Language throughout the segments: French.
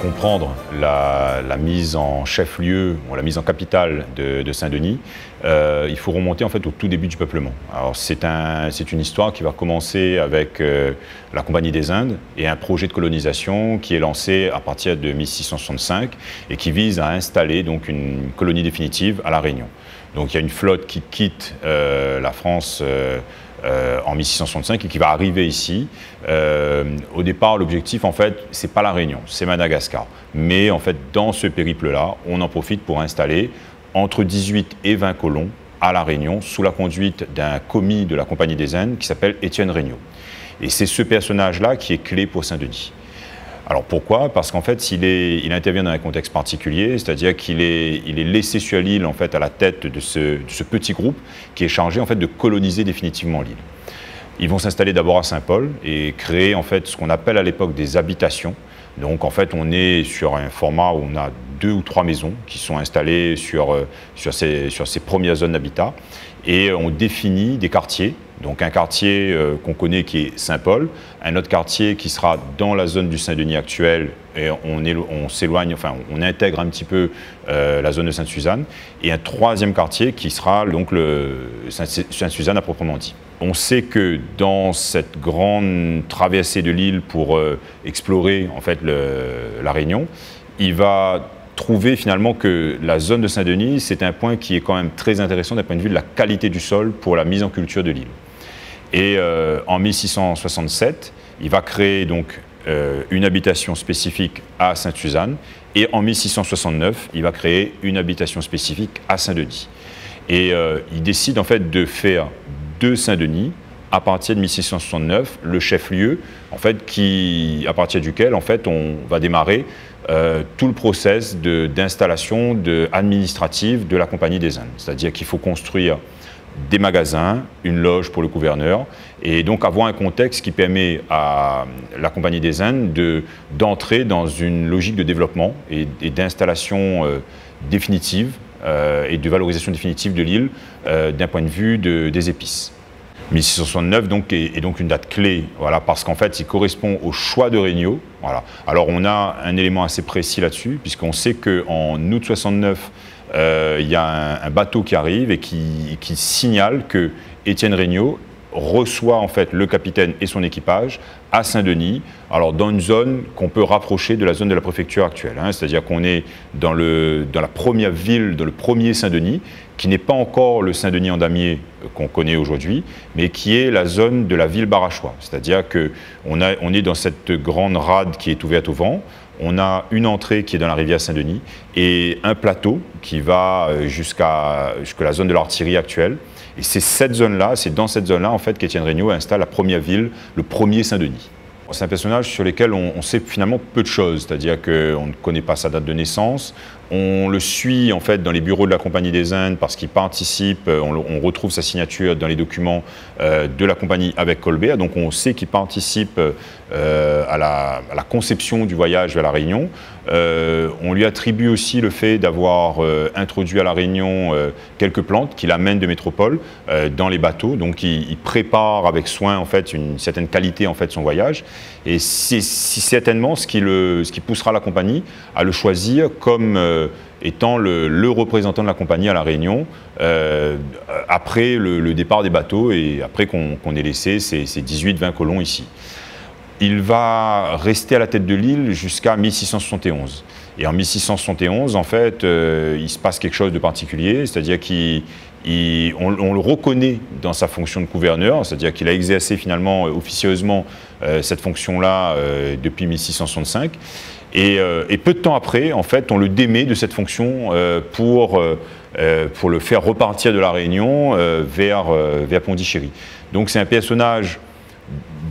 comprendre la mise en chef-lieu, ou la mise en capitale de Saint-Denis, il faut remonter en fait au tout début du peuplement. Alors c'est une histoire qui va commencer avec la Compagnie des Indes et un projet de colonisation qui est lancé à partir de 1665 et qui vise à installer donc une colonie définitive à La Réunion. Donc il y a une flotte qui quitte la France en 1665 et qui va arriver ici. Au départ, l'objectif, en fait, c'est pas la Réunion, c'est Madagascar. Mais en fait, dans ce périple-là, on en profite pour installer entre 18 et 20 colons à la Réunion sous la conduite d'un commis de la Compagnie des Indes qui s'appelle Étienne Regnault. Et c'est ce personnage-là qui est clé pour Saint-Denis. Alors pourquoi? Parce qu'en fait, il intervient dans un contexte particulier, c'est-à-dire qu'il est laissé sur l'île en fait, à la tête de ce petit groupe qui est chargé en fait, de coloniser définitivement l'île. Ils vont s'installer d'abord à Saint-Paul et créer en fait, ce qu'on appelle à l'époque des habitations. Donc en fait, on est sur un format où on a 2 ou 3 maisons qui sont installées sur ces premières zones d'habitat et on définit des quartiers. Donc un quartier qu'on connaît qui est Saint-Paul, un autre quartier qui sera dans la zone du Saint-Denis actuel et on s'éloigne, enfin on intègre un petit peu la zone de Sainte-Suzanne et un troisième quartier qui sera donc le Sainte-Suzanne à proprement dit. On sait que dans cette grande traversée de l'île pour explorer en fait la Réunion, il va trouver finalement que la zone de Saint-Denis, c'est un point qui est quand même très intéressant d'un point de vue de la qualité du sol pour la mise en culture de l'île. Et en 1667, il va créer donc une habitation spécifique à Sainte-Suzanne et en 1669, il va créer une habitation spécifique à Saint-Denis. Et il décide en fait de faire de Saint-Denis, à partir de 1669, le chef-lieu, en fait, à partir duquel en fait, on va démarrer tout le process d'installation administrative de la Compagnie des Indes. C'est-à-dire qu'il faut construire des magasins, une loge pour le gouverneur, et donc avoir un contexte qui permet à la Compagnie des Indes d'entrer dans une logique de développement et d'installation définitive et de valorisation définitive de l'île d'un point de vue des épices. 1669 donc, est donc une date clé, voilà, parce qu'en fait, il correspond au choix de Regnault. Voilà. Alors, on a un élément assez précis là-dessus, puisqu'on sait qu'en août 69, il y a un bateau qui arrive et qui signale que Étienne Regnault reçoit en fait le capitaine et son équipage à Saint-Denis, alors dans une zone qu'on peut rapprocher de la zone de la préfecture actuelle, hein, c'est-à-dire qu'on est dans la première ville, dans le premier Saint-Denis, qui n'est pas encore le Saint-Denis en damier qu'on connaît aujourd'hui, mais qui est la zone de la ville barachois, c'est-à-dire qu'on est dans cette grande rade qui est ouverte au vent. On a une entrée qui est dans la rivière Saint-Denis et un plateau qui va jusqu'à la zone de l'artillerie actuelle. Et c'est dans cette zone-là en fait, qu'Étienne Regnault installe la première ville, le premier Saint-Denis. C'est un personnage sur lequel on sait finalement peu de choses, c'est-à-dire qu'on ne connaît pas sa date de naissance. On le suit en fait dans les bureaux de la Compagnie des Indes parce qu'il participe, on retrouve sa signature dans les documents de la compagnie avec Colbert, donc on sait qu'il participe à la conception du voyage vers la Réunion. On lui attribue aussi le fait d'avoir introduit à la Réunion quelques plantes qu'il amène de métropole dans les bateaux, donc il prépare avec soin en fait une certaine qualité en fait son voyage, et c'est certainement ce qui poussera la compagnie à le choisir comme étant le représentant de la compagnie à la Réunion après le départ des bateaux et après qu'on ait laissé ces 18-20 colons ici. Il va rester à la tête de l'île jusqu'à 1671. Et en 1671, en fait, il se passe quelque chose de particulier, c'est-à-dire qu'on le reconnaît dans sa fonction de gouverneur, c'est-à-dire qu'il a exercé finalement officieusement cette fonction-là depuis 1665. Et peu de temps après, en fait, on le démet de cette fonction pour le faire repartir de la Réunion vers Pondichéry. Donc c'est un personnage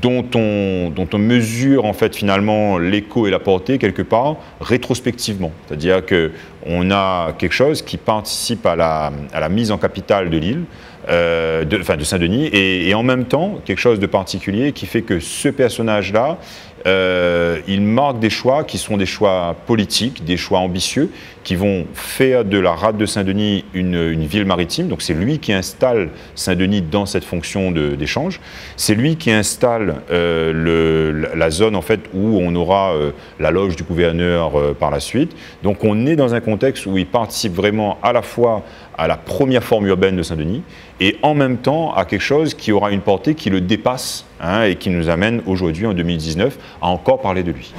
dont on mesure en fait finalement l'écho et la portée quelque part rétrospectivement. C'est-à-dire qu'on a quelque chose qui participe à la mise en capitale de l'île, de Saint-Denis, et en même temps quelque chose de particulier qui fait que ce personnage-là il marque des choix qui sont des choix politiques, des choix ambitieux, qui vont faire de la rade de Saint-Denis une ville maritime. Donc c'est lui qui installe Saint-Denis dans cette fonction d'échange. C'est lui qui installe la zone en fait, où on aura la loge du gouverneur par la suite. Donc on est dans un contexte où il participe vraiment à la fois à la première forme urbaine de Saint-Denis et en même temps à quelque chose qui aura une portée qui le dépasse et qui nous amène aujourd'hui, en 2019, à encore parler de lui.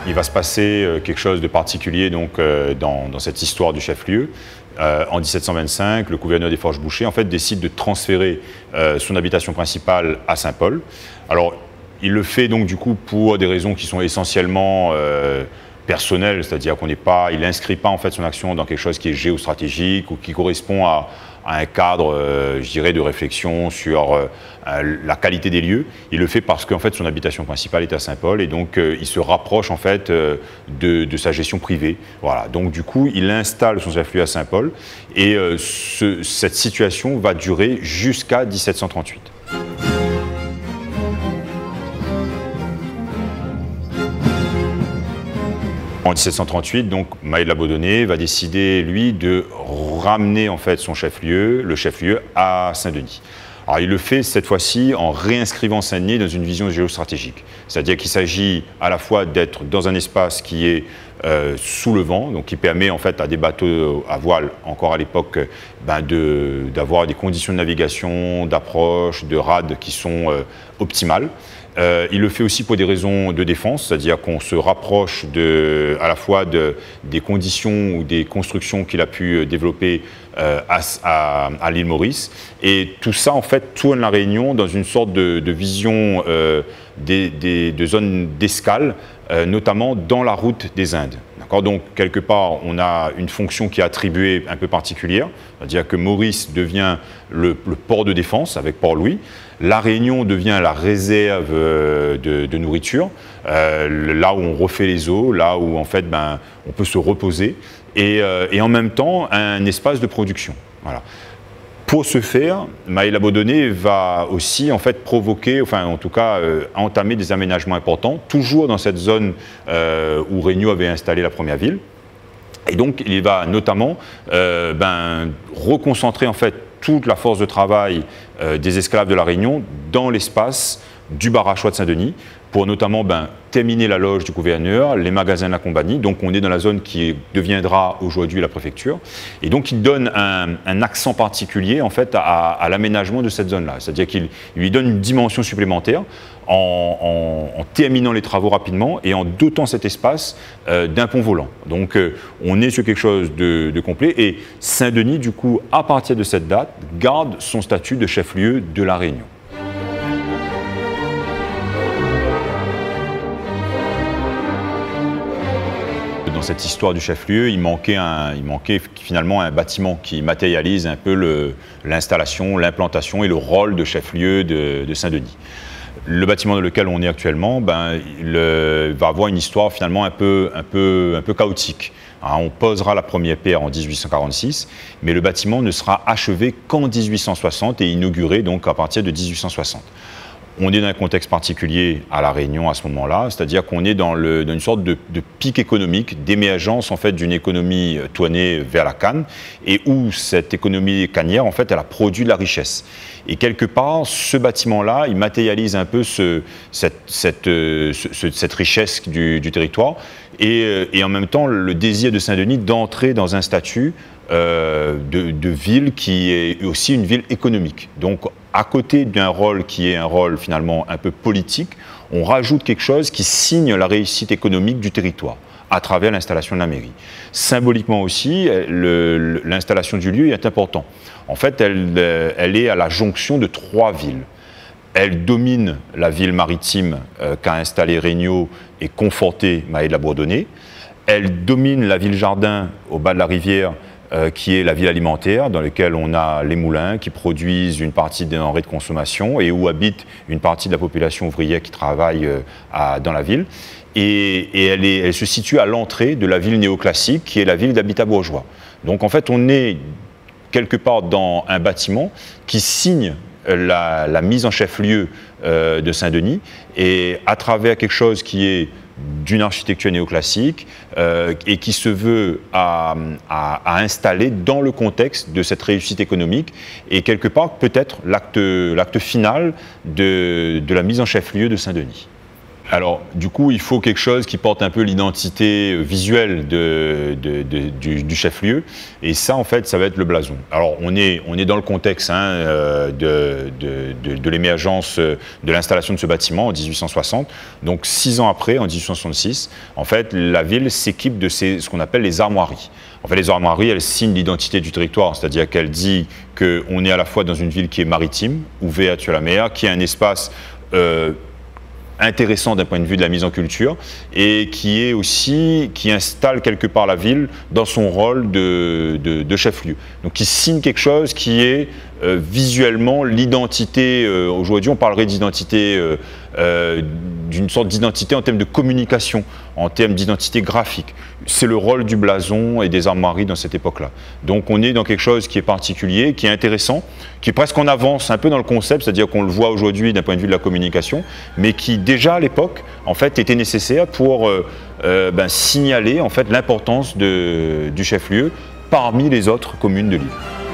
Il va se passer quelque chose de particulier donc, dans cette histoire du chef-lieu. En 1725, le gouverneur des Forges-Bouchers en fait, décide de transférer son habitation principale à Saint-Paul. Alors, il le fait donc du coup pour des raisons qui sont essentiellement personnelles, c'est-à-dire il n'inscrit pas en fait son action dans quelque chose qui est géostratégique ou qui correspond à un cadre, je dirais, de réflexion sur la qualité des lieux. Il le fait parce qu'en fait son habitation principale est à Saint-Paul et donc il se rapproche en fait de sa gestion privée. Voilà. Donc du coup, il installe son chef-lieu à Saint-Paul et cette situation va durer jusqu'à 1738. En 1738, donc, Maël Labourdonnais va décider, lui, de ramener en fait son chef-lieu, le chef-lieu, à Saint-Denis. Alors, il le fait cette fois-ci en réinscrivant Saint-Denis dans une vision géostratégique. C'est-à-dire qu'il s'agit à la fois d'être dans un espace qui est sous le vent, donc qui permet en fait à des bateaux à voile, encore à l'époque, d'avoir des conditions de navigation, d'approche, de rade qui sont optimales. Il le fait aussi pour des raisons de défense, c'est-à-dire qu'on se rapproche à la fois des conditions ou des constructions qu'il a pu développer à l'île Maurice. Et tout ça, en fait, tourne la Réunion dans une sorte de vision de zones d'escale, notamment dans la route des Indes. Donc, quelque part, on a une fonction qui est attribuée un peu particulière, c'est-à-dire que Maurice devient le port de défense avec Port-Louis. La Réunion devient la réserve de nourriture, là où on refait les eaux, là où en fait, on peut se reposer, et en même temps un espace de production. Voilà. Pour ce faire, Maël Labourdonnais va aussi en fait provoquer, enfin en tout cas entamer des aménagements importants, toujours dans cette zone où Regnault avait installé la première ville. Et donc il va notamment reconcentrer en fait toute la force de travail des esclaves de la Réunion dans l'espace du Barachois de Saint-Denis, pour notamment terminer la loge du gouverneur, les magasins de la compagnie. Donc on est dans la zone qui deviendra aujourd'hui la préfecture. Et donc il donne un accent particulier en fait à l'aménagement de cette zone-là. C'est-à-dire qu'il lui donne une dimension supplémentaire en terminant les travaux rapidement et en dotant cet espace d'un pont volant. Donc on est sur quelque chose de complet. Et Saint-Denis, du coup, à partir de cette date, garde son statut de chef-lieu de la Réunion. Dans cette histoire du chef-lieu, il manquait finalement un bâtiment qui matérialise un peu l'installation, l'implantation et le rôle de chef-lieu de Saint-Denis. Le bâtiment dans lequel on est actuellement il va avoir une histoire finalement un peu chaotique. On posera la première pierre en 1846, mais le bâtiment ne sera achevé qu'en 1860 et inauguré donc à partir de 1860. On est dans un contexte particulier à La Réunion à ce moment-là, c'est-à-dire qu'on est dans une sorte de pic économique, d'émergence en fait d'une économie tournée vers la canne, et où cette économie cannière, en fait, elle a produit de la richesse. Et quelque part, ce bâtiment-là, il matérialise un peu cette richesse du territoire, et en même temps le désir de Saint-Denis d'entrer dans un statut de ville qui est aussi une ville économique. Donc, à côté d'un rôle qui est un rôle finalement un peu politique, on rajoute quelque chose qui signe la réussite économique du territoire à travers l'installation de la mairie. Symboliquement aussi, l'installation du lieu est importante. En fait, elle est à la jonction de trois villes. Elle domine la ville maritime qu'a installée Regnault et confortée Maël Labourdonnais. Elle domine la ville jardin au bas de la rivière, qui est la ville alimentaire, dans laquelle on a les moulins qui produisent une partie des denrées de consommation et où habite une partie de la population ouvrière qui travaille dans la ville. Et elle se situe à l'entrée de la ville néoclassique, qui est la ville d'habitat bourgeois. Donc en fait, on est quelque part dans un bâtiment qui signe la mise en chef-lieu de Saint-Denis, et à travers quelque chose qui est d'une architecture néoclassique et qui se veut à installer dans le contexte de cette réussite économique et quelque part peut-être l'acte final de la mise en chef-lieu de Saint-Denis. Alors, du coup, il faut quelque chose qui porte un peu l'identité visuelle du chef-lieu. Et ça, en fait, ça va être le blason. Alors, on est dans le contexte de l'émergence, de l'installation de ce bâtiment en 1860. Donc, 6 ans après, en 1866, en fait, la ville s'équipe de ce qu'on appelle les armoiries. En fait, les armoiries, elles signent l'identité du territoire, c'est-à-dire qu'elle dit qu'on est à la fois dans une ville qui est maritime, ouverte sur la mer, qui a un espace intéressant d'un point de vue de la mise en culture et qui installe quelque part la ville dans son rôle de chef-lieu. Donc qui signe quelque chose qui est visuellement l'identité, aujourd'hui on parlerait d'identité, d'une sorte d'identité en termes de communication, en termes d'identité graphique. C'est le rôle du blason et des armoiries dans cette époque-là. Donc on est dans quelque chose qui est particulier, qui est intéressant, qui est presque en avance un peu dans le concept, c'est-à-dire qu'on le voit aujourd'hui d'un point de vue de la communication, mais qui déjà à l'époque en fait était nécessaire pour signaler en fait l'importance du chef-lieu parmi les autres communes de l'île.